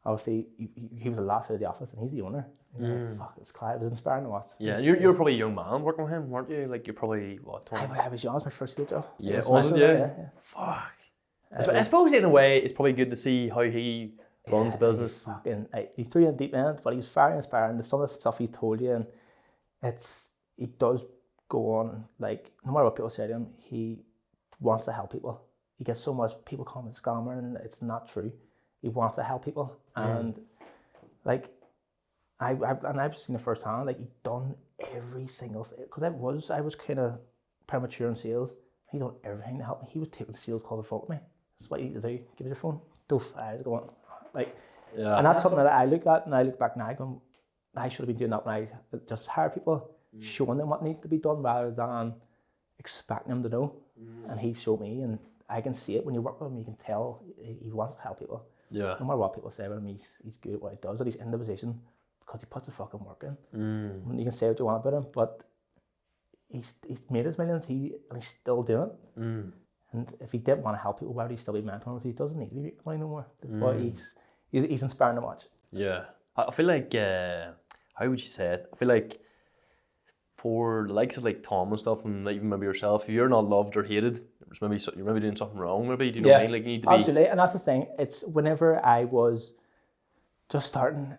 obviously he was the last out of the office and he's the owner. Like, fuck, it was inspiring to watch. Yeah, you're probably a young man working with him, weren't you? Like, you're probably, what, 20? I was young, it was my first day job. Yeah, was it? Yeah. Fuck. I suppose in a way it's probably good to see how he runs a business. He threw in deep end, but he was very inspiring. Some of the stuff he told you, and he does go on, like, no matter what people say to him, he wants to help people. He gets so much, people call him a scammer, and it's not true. He wants to help people, and like, I've seen it firsthand. Like, he done every single thing, because I was kind of premature in sales. He done everything to help me. He was taking the sales call before me. That's what you need to do. Give us your phone. Doof. I was going like, and that's something that I look at, and I look back now, going, I should have been doing that when I just hired people, showing them what needs to be done rather than expecting them to know. And he showed me, and I can see it when you work with him. You can tell he wants to help people. Yeah. No matter what people say about him, he's good at what he does, and he's in the position because he puts the fucking work in. You can say what you want about him, but he's made his millions, and he's still doing it. And if he didn't want to help people, why would he still be mentoring? He doesn't need to be making money no more. But he's inspiring to watch. Yeah. I feel like, how would you say it? I feel like for the likes of like Tom and stuff, and even maybe yourself, if you're not loved or hated, you're maybe doing something wrong. Maybe, do you know what I mean? Like, you need to absolutely. And that's the thing. It's whenever I was just starting,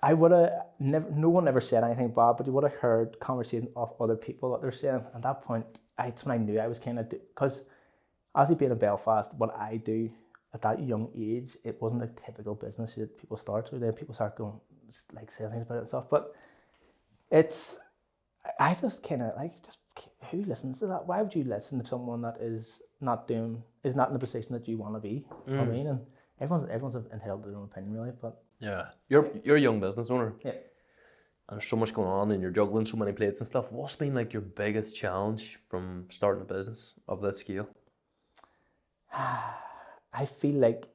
I would have no one ever said anything bad, but you would have heard conversations of other people that they're saying. At that point, it's when I knew I was kind of, because as being in Belfast, what I do at that young age, it wasn't a typical business that people start. So then people start going, like, saying things about it and stuff. But I just kind of like, just who listens to that? Why would you listen to someone that is not in the position that you want to be? You know what I mean? And everyone's entitled to their own opinion, really. But yeah, you're a young business owner. Yeah. And there's so much going on, and you're juggling so many plates and stuff. What's been like your biggest challenge from starting a business of that scale? I feel like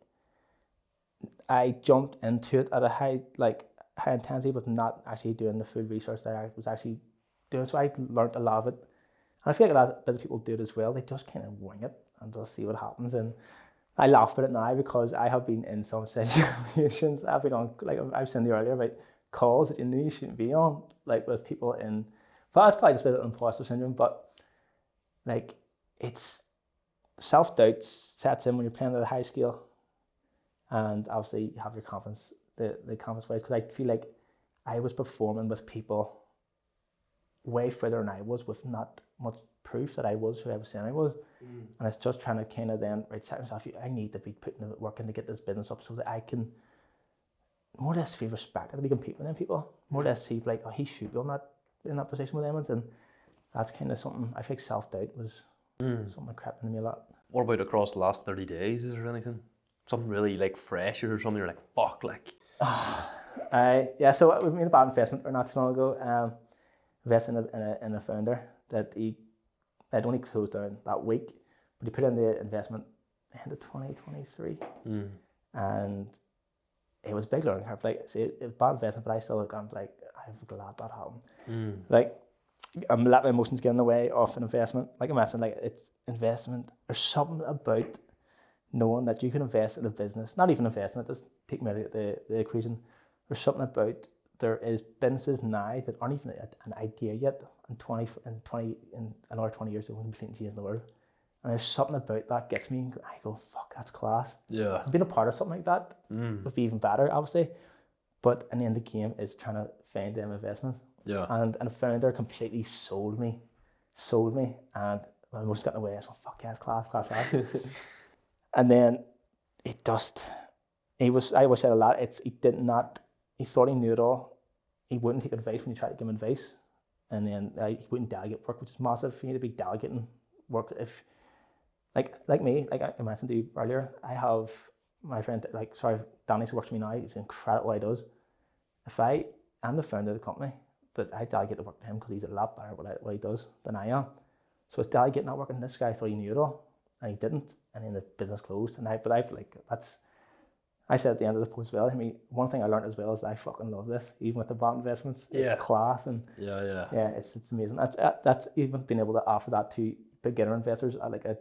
I jumped into it at a high intensity, but not actually doing the full research that I was actually doing. So I learned a lot of it. And I feel like a lot of business people do it as well. They just kind of wing it and just see what happens. And I laugh at it now because I have been in some situations. I've been on, like I was saying earlier, about calls that you knew you shouldn't be on, like with people in, but that's probably just a bit of imposter syndrome, but like, it's self-doubt sets in when you're playing at a high scale, and obviously you have your confidence, the confidence wise, because I feel like I was performing with people way further than I was, with not much proof that I was who I was saying I was. And it's just trying to kind of then set myself, I need to be putting the work in to get this business up so that I can more or less feel respected to be competing with them people, more or less see like, oh, he should be in that position with them. And that's kind of something, I think self-doubt was something that crept into me a lot. What about across the last 30 days? Is there anything? Something really like fresh or something you're like, fuck, like? Yeah, so we made a bad investment not too long ago. Invested in a founder that had only closed down that week, but he put in the investment end of 2023. And it was a big learning curve. Like, see, it was a bad investment, but I still I'm like, I'm glad that happened. Like, I'm letting my emotions get in the way of an investment. Like I mentioned, like, it's investment. There's something about knowing that you can invest in a business, not even investment, just take me out of the equation. There's something about, there is businesses now that aren't even an idea yet. In another 20 years, they're going to completely change the world. And there's something about that gets me, and I go, fuck, that's class. Yeah. Being a part of something like that would be even better, obviously. But in the end of the game is trying to find them investments. Yeah. And a founder completely sold me. And my emotions got in the way. I said, fuck yeah, it's class. And then it just, I always said a lot, he thought he knew it all. He wouldn't take advice when you tried to give him advice. and then he wouldn't delegate work, which is massive. You need to be delegating work. If like me, like I mentioned to you earlier, I have my friend, Danny, who works for me now. He's incredible what he does. I'm the founder of the company, but I delegate the work to him because he's a lot better at what he does than I am. So it's delegating that work, and this guy thought he knew it all, and he didn't, and then the business closed. I said at the end of the post as well, one thing I learned as well is that I fucking love this, even with the bond investments. It's class, and it's amazing. That's even being able to offer that to beginner investors at like a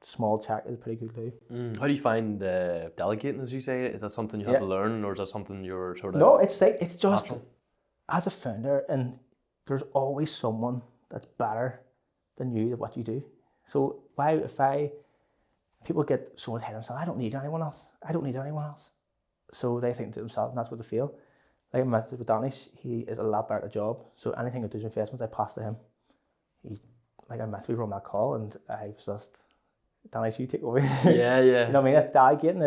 small check is pretty good too. How do you find delegating, as you say? Is that something you have to learn, or is that something you're sort of... No, it's just natural? As a founder, and there's always someone that's better than you at what you do. So people get so ahead of themselves, I don't need anyone else. So they think to themselves, and that's what they feel. Like I met with Danny, he is a lot better at the job. So anything I do investments, I pass to him. We were on that call, and I was just, Danny, you take over. Yeah. You know what I mean? It's delegating.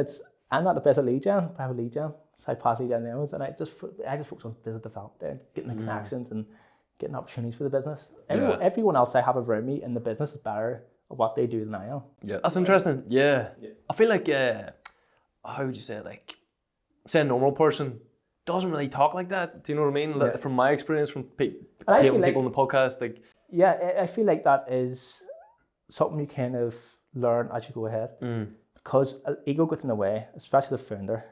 I'm not the best at lead gen, but I have a lead gen. So I pass lead gen them, and I just focus on business development, getting the connections and getting opportunities for the business. Everyone else I have around me in the business is better at what they do than I am. Yeah, that's interesting. Yeah. I feel like, how would you say it? Like, say a normal person doesn't really talk like that. Do you know what I mean? Like, from my experience, from people on the podcast, like... Yeah, I feel like that is something you kind of learn as you go ahead. Because ego gets in the way, especially the founder.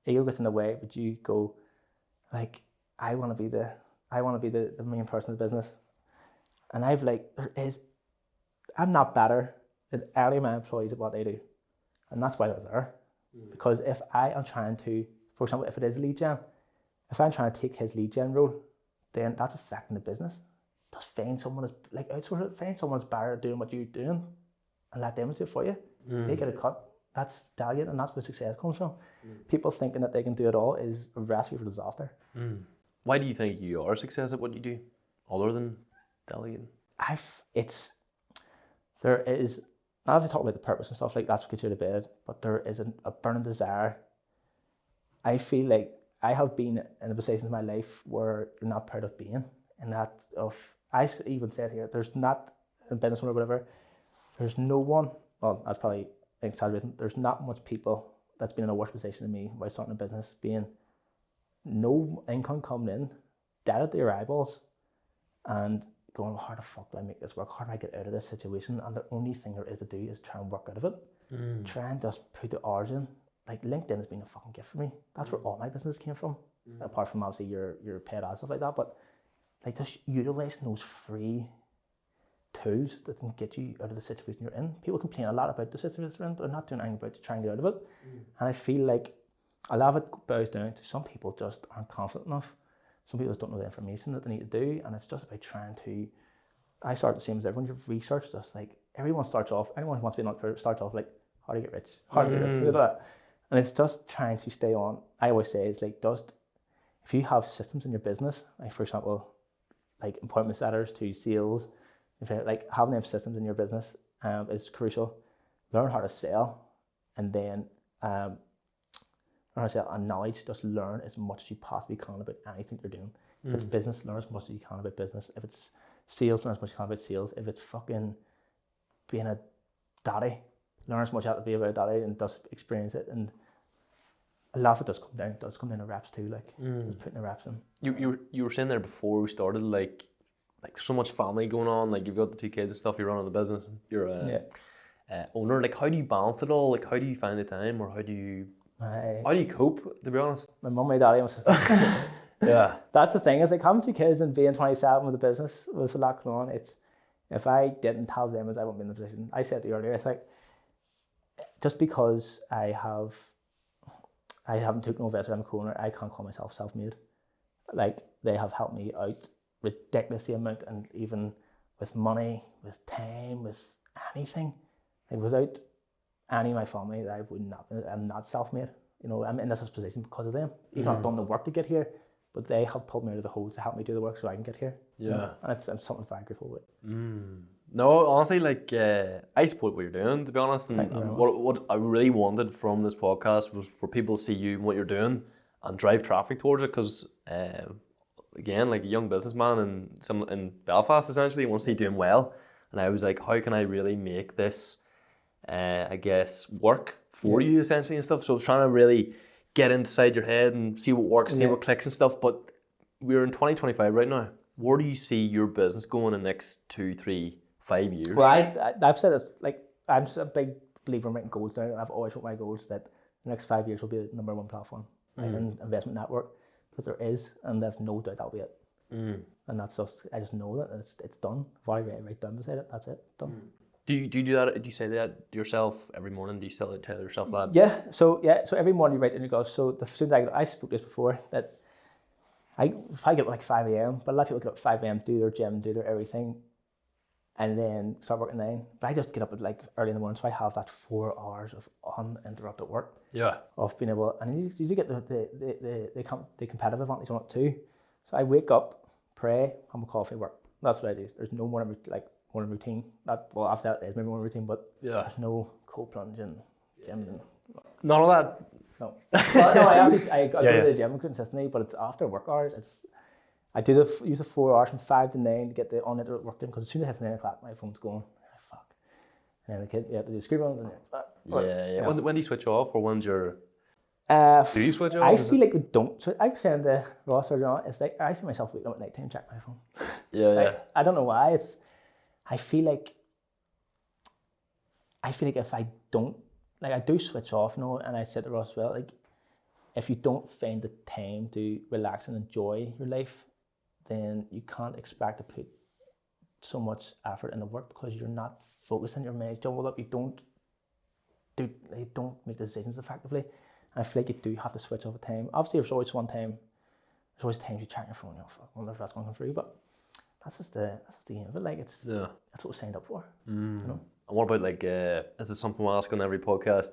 Ego gets in the way, but you go, like, I want to be the main person in the business. And I'm not better than any of my employees at what they do. And that's why they're there. Because if I am trying to, for example, if it is lead gen, if I'm trying to take his lead gen role, then that's affecting the business. Just find someone that's better at doing what you're doing and let them do it for you. They get a cut. That's delegating, and that's where success comes from. People thinking that they can do it all is a recipe for disaster. Why do you think you are a success at what you do, other than delegating? There is, now to talk about the purpose and stuff, like that's what gets you to bed, but there is a burning desire. I feel like I have been in a position in my life where you're not proud of being, and I even said here, there's not, in business or whatever, there's no one, well, that's probably exaggerating, there's not much people that's been in a worse position than me while starting a business, being no income coming in, dead at your eyeballs, and going, how the fuck do I make this work? How do I get out of this situation? And the only thing there is to do is try and work out of it. Try and just put the hours in. Like, LinkedIn has been a fucking gift for me. That's where all my business came from. Apart from obviously your paid ads, stuff like that. But like, just utilising those free tools that can get you out of the situation you're in. People complain a lot about the situation they're in, but they're not doing anything about to try and get out of it. And I feel like a lot of it boils down to some people just aren't confident enough. Some people just don't know the information that they need to do, and it's just about trying to. I start the same as everyone. You've researched, just like anyone who wants to be an entrepreneur starts off like, how to get rich, how to do this, do that. And it's just trying to stay on. I always say it's like, if you have systems in your business, like for example, like appointment setters to sales, like having them systems in your business is crucial. Learn how to sell, and then learn how to sell, and knowledge. Just learn as much as you possibly can about anything you're doing. If it's business, learn as much as you can about business. If it's sales, learn as much as you can about sales. If it's fucking being a daddy, learn as much as to be about a daddy and just experience it. And a lot of it does come down to reps too, like just putting the reps in. You were saying there before we started, like so much family going on, like you've got the 2 kids and stuff, you're running the business, and you're a owner. Like, how do you balance it all? Like, how do you find the time, or how do you cope, to be honest? My mum, my daddy, and my sister. Yeah, that's the thing. Is like having 2 kids and being 27 with a business with a lot going on. It's, if I didn't have them, I wouldn't be in the position. I said to you earlier, it's like, just because I haven't taken no investor in the corner, I can't call myself self-made. Like, they have helped me out ridiculously amount, and even with money, with time, with anything. Like, without any of my family, I'm not self-made. You know, I'm in this position because of them. Even though I've done the work to get here, but they have pulled me out of the hole to help me do the work so I can get here. Yeah. You know? And it's something very grateful with. No, honestly, like, I support what you're doing, to be honest. And what I really wanted from this podcast was for people to see you and what you're doing and drive traffic towards it, because again, like a young businessman in Belfast, essentially, wants to be doing well. And I was like, how can I really make this, I guess, work for you, essentially, and stuff. So I was trying to really get inside your head and see what works, see what clicks and stuff. But we're in 2025 right now. Where do you see your business going in the next 2, 3, 5 years? Well, I've said this, like, I'm a big believer in writing goals down. I've always wrote my goals that the next 5 years will be the #1 platform, like an investment network, because there is, and there's no doubt that'll be it. And that's just, I just know that it's done. I've already right down beside it. That's it, done. Do you do that? Do you say that to yourself every morning? Do you tell yourself that? Yeah. So every morning you write in your goals. So the soon I spoke this before that if I get up like 5 a.m., but a lot of people get up at 5 a.m., do their gym, do their everything, and then start working at 9. But I just get up at like early in the morning, so I have that 4 hours of uninterrupted work. Yeah. Of being able, and you do get the competitive advantage on it too. So I wake up, pray, have a coffee, work. That's what I do. There's no morning routine. I've said it is my morning routine, but there's no cold plunging, gym. None of that. No. Well, no, I go to the gym consistently, but it's after work hours. I use the 4 hours from 5 to 9 to get the uninterrupted work done, because as soon as it hits 9 o'clock, my phone's going. Fuck. And then the kid, you have to do screen runs. And When do you switch off, or when's your? Do you switch off? I feel like we don't. So I was saying to Ross earlier on, it's like I feel myself waking up at night time check my phone. I don't know why. I feel like if I don't, like, I do switch off, you know, and I said to Ross as well, like, if you don't find the time to relax and enjoy your life, then you can't expect to put so much effort in the work, because you're not focused on your mind. You don't make decisions effectively. And I feel like you do have to switch off a time. Obviously, there's always times you check your phone, you know, fuck, I wonder if that's going to come through, but that's just the aim of it. Like, that's what we signed up for. You know? And what about, like, this is something we ask on every podcast,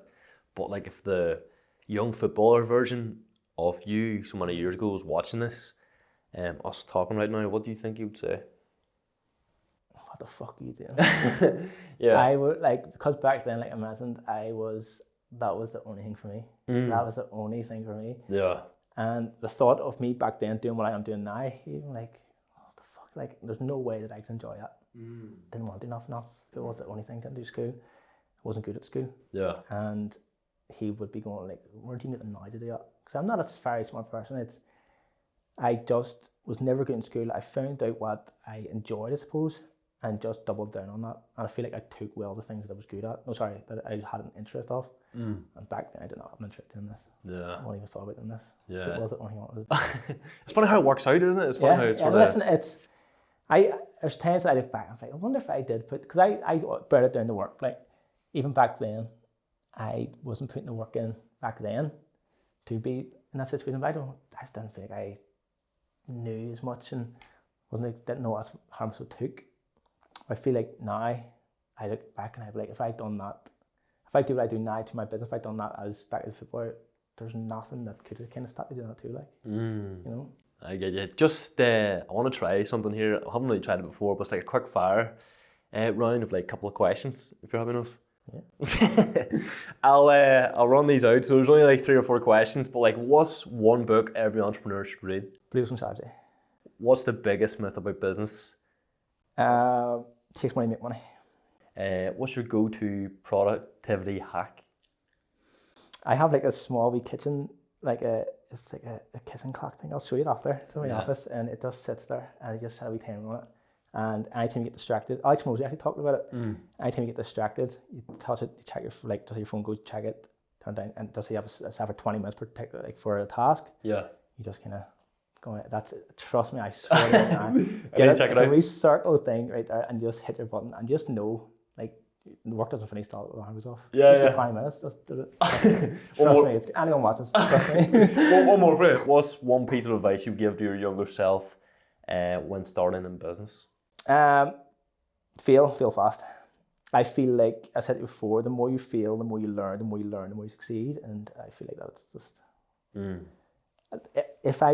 but like, if the young footballer version of you so many years ago was watching this, us talking right now, what do you think he would say? What the fuck are you doing? I would, like, because back then, like I mentioned, that was the only thing for me. That was the only thing for me. Yeah. And the thought of me back then doing what I am doing now, even like, what the fuck? Like, there's no way that I can enjoy that. Didn't want to do nothing else. If it was the only thing, didn't do school. I wasn't good at school. Yeah. And he would be going like, where do you need to know to do that? Because I'm not a very smart person. I just was never good in school. I found out what I enjoyed, I suppose, and just doubled down on that. And I feel like I took well the things that I was good at. That I had an interest of. And back then I did not have an interest in this. Yeah. I wasn't even thought about doing this. Yeah. It was the only thing I wanted. It's funny how it works out, isn't it? It's funny how it's sort of... Listen, there's times that I look back and I'm like, I wonder if I did put, because I brought it down to work. Like, even back then, I wasn't putting the work in back then to be in that situation. But I just didn't feel like I knew as much and didn't know how much it took. I feel like now, I look back and I'm like, if I'd done that, if I do what I do now to my business, if I'd done that as back as a footballer, there's nothing that could have kind of stopped me doing that too, like, you know? I get you. Just, I want to try something here. I haven't really tried it before, but it's like a quick fire round of like a couple of questions, if you're happy enough. Yeah. I'll run these out. So there's only like 3 or 4 questions, but like, what's one book every entrepreneur should read? Blues and Saturday. What's the biggest myth about business? Takes money to make money. What's your go-to productivity hack? I have like a small wee kitchen, it's like a kitchen clock thing. I'll show you it after. It's in my office, and it just sits there, and I just have a wee timer on it. And anytime you get distracted, Alex Mosey actually talked about it. Anytime you get distracted, you touch it, you check does your phone go, check it, turn down, and does he have a set for 20 minutes for a task? Yeah. You just kind of go, that's it. Trust me, I swear to you. It's a wee circle thing right there, and just hit your button, and just know, like, the work doesn't finish till the alarm goes off. Just for 20 minutes, just do it. Trust me, anyone watches, trust me. One more for you. What's one piece of advice you give to your younger self when starting in business? Fail fast. I feel like I said it before, the more you fail, the more you learn, the more you succeed, and I feel like that's just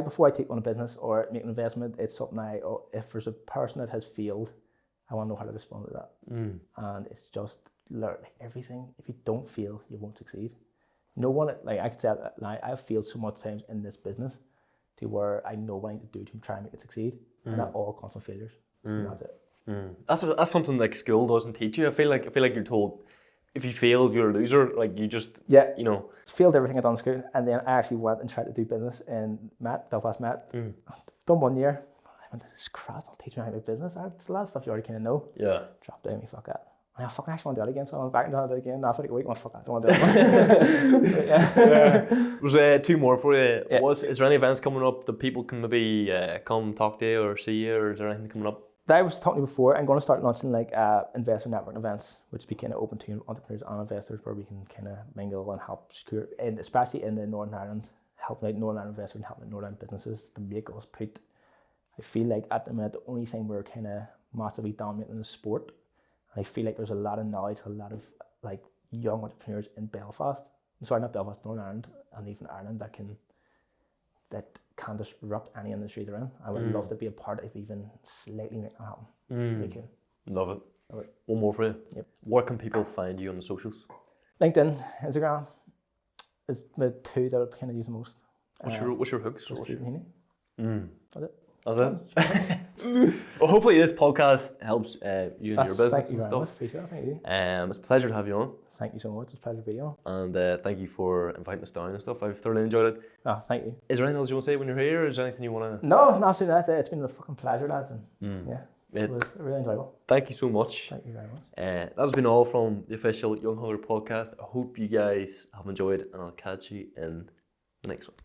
before I take on a business or make an investment, it's something if there's a person that has failed, I want to know how to respond to that. And it's just learn, like, everything. If you don't fail, you won't succeed. No one, like, I could say that now, I've failed so much times in this business, to where I know what I need to do to try and make it succeed, and that all comes from failures. And that's it. That's something like school doesn't teach you. I feel like you're told if you fail, you're a loser. Like you just you know. Failed everything I'd done in school, and then I actually went and tried to do business in Belfast Met. Done 1 year. I went, this is crap. Don't teach me how to do business. There's a lot of stuff you already kind of know. Yeah. Dropped out. Me fuck that. I fucking actually want to do it again, so I went back and done it again. After like a week, I went, fuck that. I don't want to do it. There's 2 more for you. Is there any events coming up that people can maybe come talk to you or see you, or is there anything coming up? I was talking to you before. I'm going to start launching like investor network events, which be kind of open to entrepreneurs and investors, where we can kind of mingle and help secure, and especially in the Northern Ireland, helping out Northern Ireland investors and helping out Northern Ireland businesses to make us put. I feel like at the minute the only thing we're kind of massively dominating is sport. And I feel like there's a lot of knowledge, a lot of like young entrepreneurs in Belfast. Sorry, not Belfast, Northern Ireland, and even Ireland that can disrupt any industry they're in. I would love to be a part of even slightly making that happen. Really cool. Love it. Right. One more for you. Yep. Where can people find you on the socials? LinkedIn, Instagram is the 2 that I kind of use the most. What's your hooks? Caoimhin Heaney. That's it. That's it. Well, hopefully this podcast helps you in your business Thank you and very stuff. much. Appreciate it. Thank you. It's a pleasure to have you on. Thank you so much. It's a pleasure to be on. And thank you for inviting us down and stuff. I've thoroughly enjoyed it. Oh, thank you. Is there anything else you want to say when you're here? Or is there anything you want to... No, absolutely. That's it. It's been a fucking pleasure, lads. And it was really enjoyable. Thank you so much. Thank you very much. That has been all from the official Young Hungry podcast. I hope you guys have enjoyed, and I'll catch you in the next one.